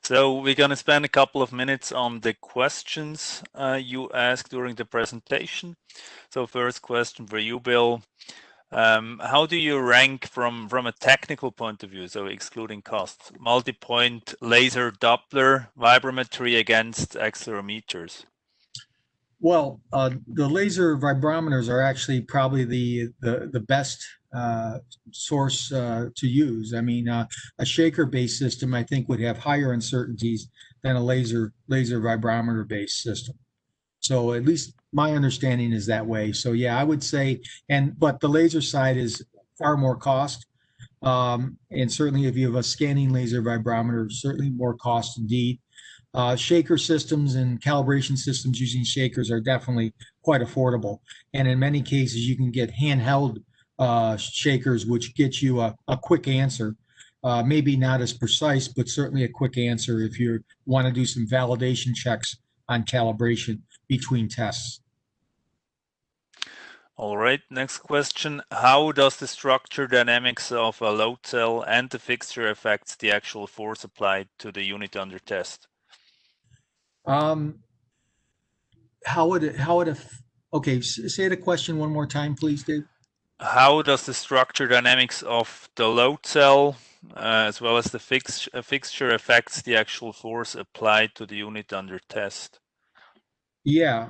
So we're going to spend a couple of minutes on the questions you asked during the presentation. So first question for you, Bill. How do you rank from a technical point of view, so excluding costs, multi-point laser Doppler vibrometry against accelerometers? Well, the laser vibrometers are actually probably the best source to use. I mean, a shaker-based system, I think, would have higher uncertainties than a laser vibrometer-based system. So at least my understanding is that way. So yeah, I would say, but the laser side is far more cost. And certainly if you have a scanning laser vibrometer, certainly more cost indeed. Shaker systems and calibration systems using shakers are definitely quite affordable. And in many cases, you can get handheld shakers, which get you a quick answer. Maybe not as precise, but certainly a quick answer if you want to do some validation checks on calibration between tests. All right, next question. How does the structure dynamics of a load cell and the fixture affects the actual force applied to the unit under test? Okay, say the question one more time, please, Dave. How does the structure dynamics of the load cell as well as the fixture affects the actual force applied to the unit under test? Yeah,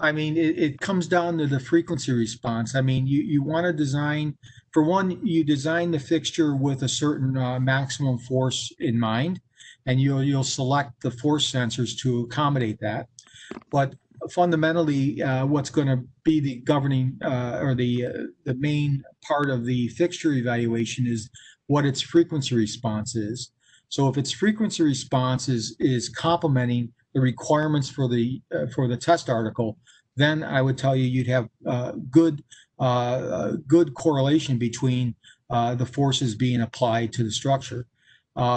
I mean, it comes down to the frequency response. I mean, you want to design, for one, you design the fixture with a certain maximum force in mind, and you'll select the force sensors to accommodate that. But fundamentally, what's going to be the governing or the main part of the fixture evaluation is what its frequency response is. So if its frequency response is complementing the requirements for the test article, then I would tell you you'd have good correlation between the forces being applied to the structure.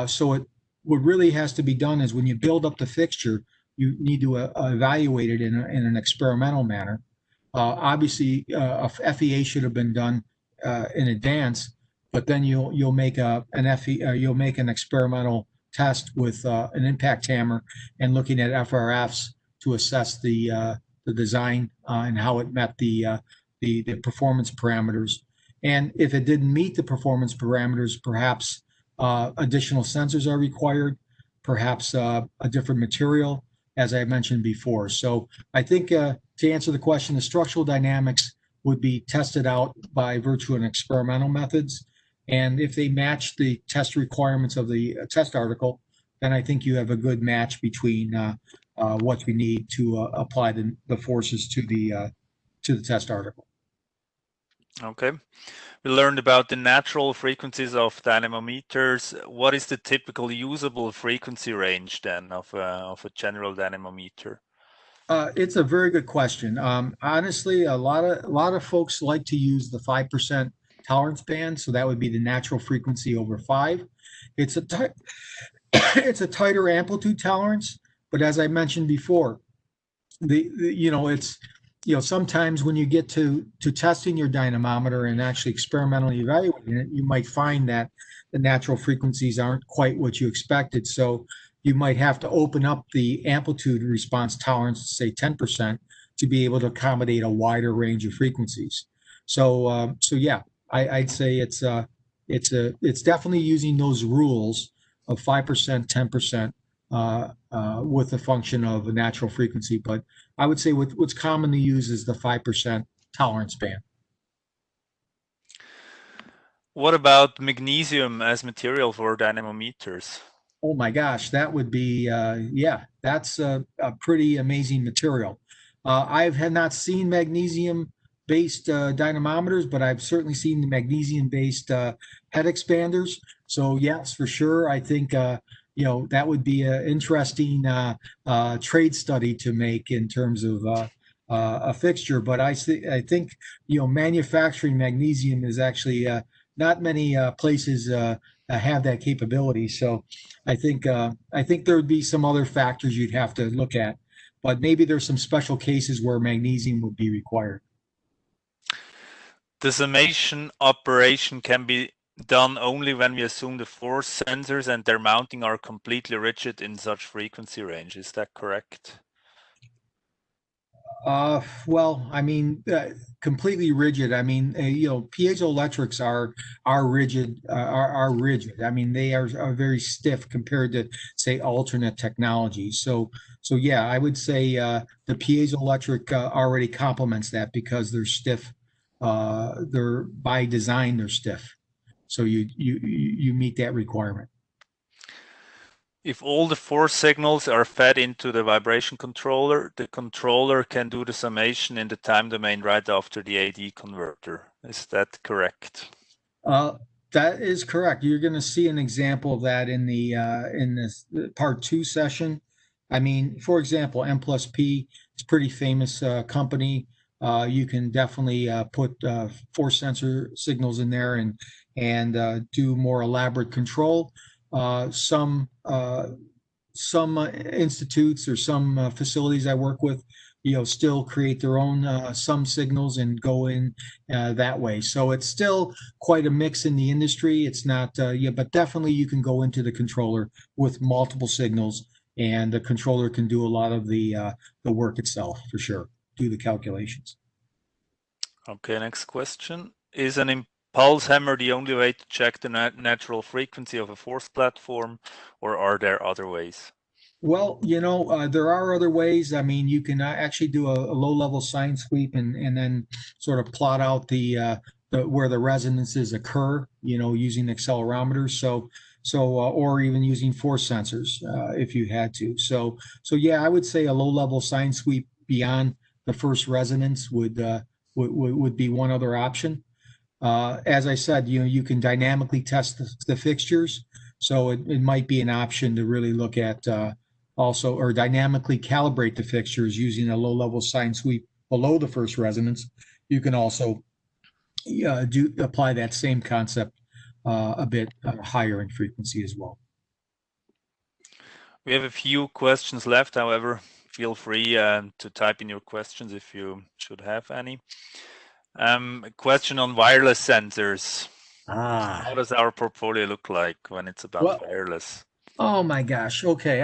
So what really has to be done is when you build up the fixture, you need to evaluate it in an experimental manner. Obviously, a FEA should have been done in advance, but then you'll make you'll make an experimental test with an impact hammer and looking at FRFs to assess the design and how it met the performance parameters. And if it didn't meet the performance parameters, perhaps additional sensors are required, perhaps a different material, as I mentioned before. So I think to answer the question, the structural dynamics would be tested out by virtue of experimental methods. And if they match the test requirements of the test article, then I think you have a good match between what we need to apply the forces to the test article. Okay. We learned about the natural frequencies of dynamometers. What is the typical usable frequency range then of a general dynamometer? It's a very good question. Honestly, a lot of folks like to use the 5% tolerance band, so that would be the natural frequency over 5. It's it's a tighter amplitude tolerance, but as I mentioned before, sometimes when you get to testing your dynamometer and actually experimentally evaluating it, you might find that the natural frequencies aren't quite what you expected. So you might have to open up the amplitude response tolerance to say 10% to be able to accommodate a wider range of frequencies. So yeah, I'd say it's definitely using those rules of 5%, 10% with the function of a natural frequency. But I would say what's commonly used is the 5% tolerance band. What about magnesium as material for dynamometers? Oh my gosh, that would be, yeah, that's a pretty amazing material. I have not seen magnesium-based dynamometers, but I've certainly seen the magnesium-based head expanders. So yes, for sure, I think that would be an interesting trade study to make in terms of a fixture. But I think manufacturing magnesium is actually not many places have that capability. So I think there would be some other factors you'd have to look at, but maybe there's some special cases where magnesium would be required. The summation operation can be done only when we assume the force sensors and their mounting are completely rigid in such frequency range. Is that correct? Well, I mean, completely rigid. I mean, piezoelectrics are rigid. Are rigid. I mean, they are very stiff compared to, say, alternate technologies. So yeah, I would say the piezoelectric already complements that because they're stiff. They're by design they're stiff. So you meet that requirement. If all the force signals are fed into the vibration controller, the controller can do the summation in the time domain right after the AD converter. Is that correct? Uh, that is correct. You're going to see an example of that in this part two session. I mean, for example, M plus P is a pretty famous company. You can definitely put force sensor signals in there and do more elaborate control. Some institutes or some facilities I work with, still create their own some signals and go in that way. So it's still quite a mix in the industry. It's not, yeah, but definitely you can go into the controller with multiple signals, and the controller can do a lot of the work itself for sure, do the calculations. Okay, next question. Is an impulse hammer the only way to check the natural frequency of a force platform, or are there other ways? Well, there are other ways. I mean, you can actually do a low-level sine sweep and then sort of plot out the where the resonances occur, using accelerometers. Or even using force sensors if you had to. So yeah, I would say a low-level sine sweep beyond the first resonance would be one other option. As I said, you can dynamically test the fixtures, so it might be an option to really look at also, or dynamically calibrate the fixtures using a low-level sine sweep below the first resonance. You can also do apply that same concept a bit higher in frequency as well. We have a few questions left. However, feel free to type in your questions if you should have any. A question on wireless sensors. How Ah, does our portfolio look like when it's about well, wireless? oh my gosh. Okay,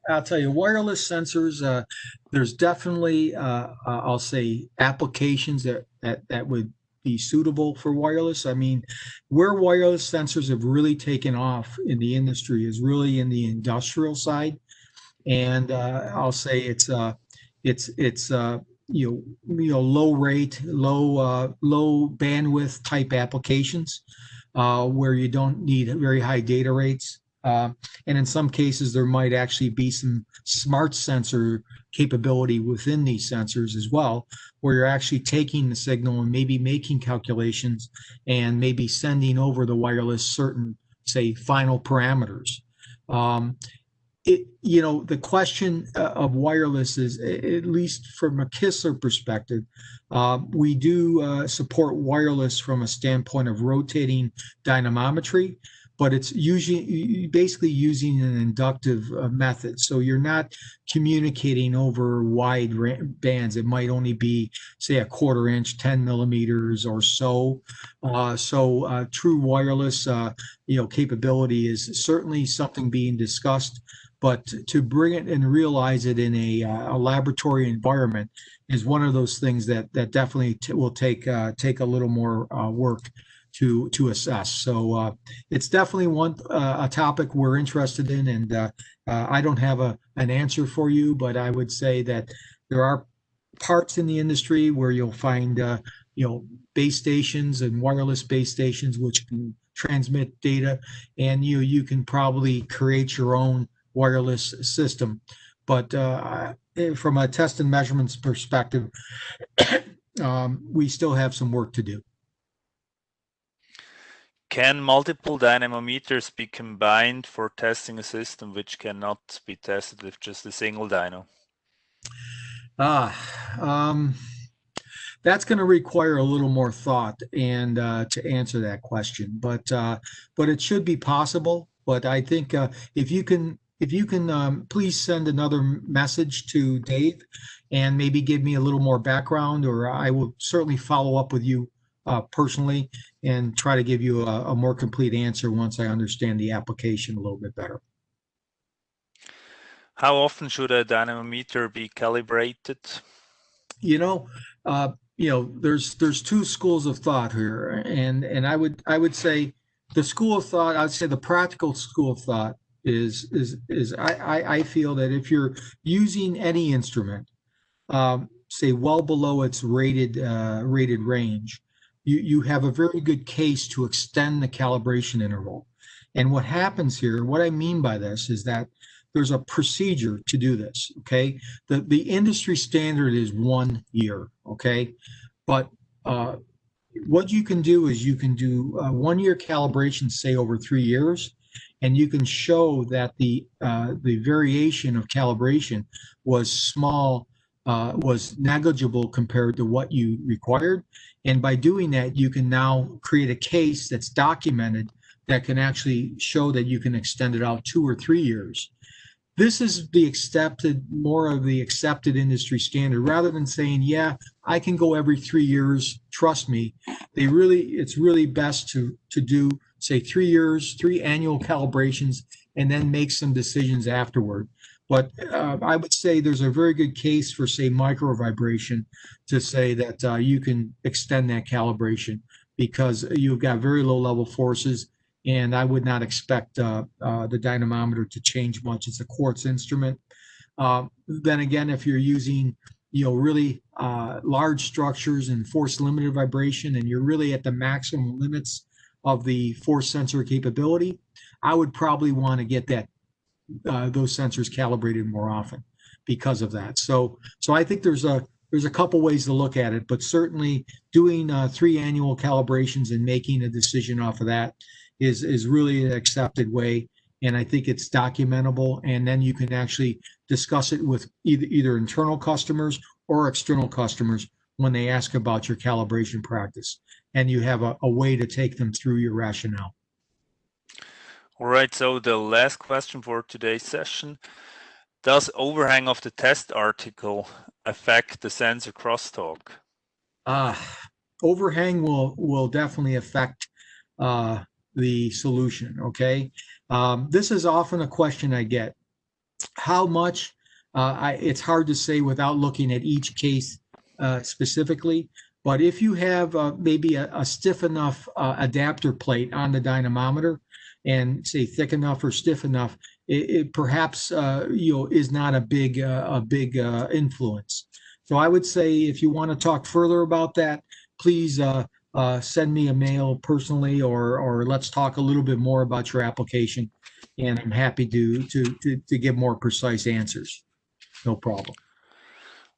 I'll tell you, wireless sensors. There's definitely I'll say applications that would be suitable for wireless. I mean, where wireless sensors have really taken off in the industry is really in the industrial side, and I'll say it's low rate, low bandwidth type applications where you don't need very high data rates. And in some cases, there might actually be some smart sensor capability within these sensors as well, where you're actually taking the signal and maybe making calculations and maybe sending over the wireless certain, say, final parameters. Um, the question of wireless is, at least from a Kistler perspective, we do support wireless from a standpoint of rotating dynamometry, but it's usually basically using an inductive method. So you're not communicating over wide bands. It might only be, say, a quarter inch, 10 millimeters or so. True wireless, capability is certainly something being discussed, but to bring it and realize it in a laboratory environment is one of those things that definitely will take a little more work to assess. So it's definitely a topic we're interested in, and I don't have an answer for you, but I would say that there are parts in the industry where you'll find base stations and wireless base stations which can transmit data, and you can probably create your own wireless system. But from a test and measurements perspective, we still have some work to do. Can multiple dynamometers be combined for testing a system which cannot be tested with just a single dyno? Um, that's going to require a little more thought and to answer that question, but it should be possible. But I think if you can please send another message to Dave and maybe give me a little more background, or I will certainly follow up with you personally and try to give you a more complete answer once I understand the application a little bit better. How often should a dynamometer be calibrated? There's two schools of thought here, and I would say the school of thought, I'd say the practical school of thought is I feel that if you're using any instrument, say well below its rated range, you have a very good case to extend the calibration interval. And what happens here, what I mean by this is that there's a procedure to do this. Okay, the industry standard is 1 year. Okay, but what you can do is you can do 1 year calibration, say over 3 years, and you can show that the variation of calibration was small, was negligible compared to what you required. And by doing that, you can now create a case that's documented that can actually show that you can extend it out 2 or 3 years. This is more of the accepted industry standard rather than saying, yeah, I can go every 3 years. Trust me. It's really best to do, say, 3 years, 3 annual calibrations, and then make some decisions afterward. But I would say there's a very good case for, say, micro vibration to say that you can extend that calibration because you've got very low level forces, and I would not expect the dynamometer to change much. It's a quartz instrument. Then again, if you're using really large structures and force limited vibration, and you're really at the maximum limits of the force sensor capability, I would probably want to get those sensors calibrated more often because of that. So I think there's a couple ways to look at it, but certainly doing 3 annual calibrations and making a decision off of that is really an accepted way, and I think it's documentable, and then you can actually discuss it with either internal customers or external customers when they ask about your calibration practice, and you have a way to take them through your rationale. All right, so the last question for today's session. Does overhang of the test article affect the sensor crosstalk? Overhang will definitely affect the solution. Okay, this is often a question I get. How much? It's hard to say without looking at each case specifically. But if you have maybe a stiff enough adapter plate on the dynamometer, and say thick enough or stiff enough, it perhaps is not a big influence. So I would say if you want to talk further about that, please send me a mail personally, or let's talk a little bit more about your application, and I'm happy to give more precise answers. No problem.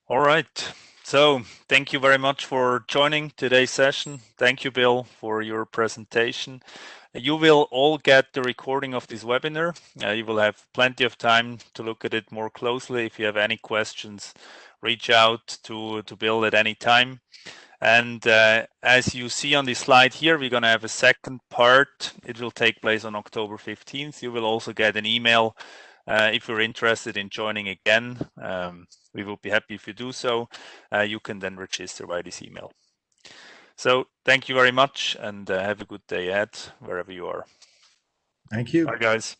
All right. So thank you very much for joining today's session. Thank you, Bill, for your presentation. You will all get the recording of this webinar. You will have plenty of time to look at it more closely. If you have any questions, reach out to Bill at any time. And as you see on the slide here, we're going to have a second part. It will take place on October 15th. You will also get an email if you're interested in joining again. We will be happy if you do so. You can then register by this email. So thank you very much, and have a good day ahead wherever you are. Thank you. Bye, guys.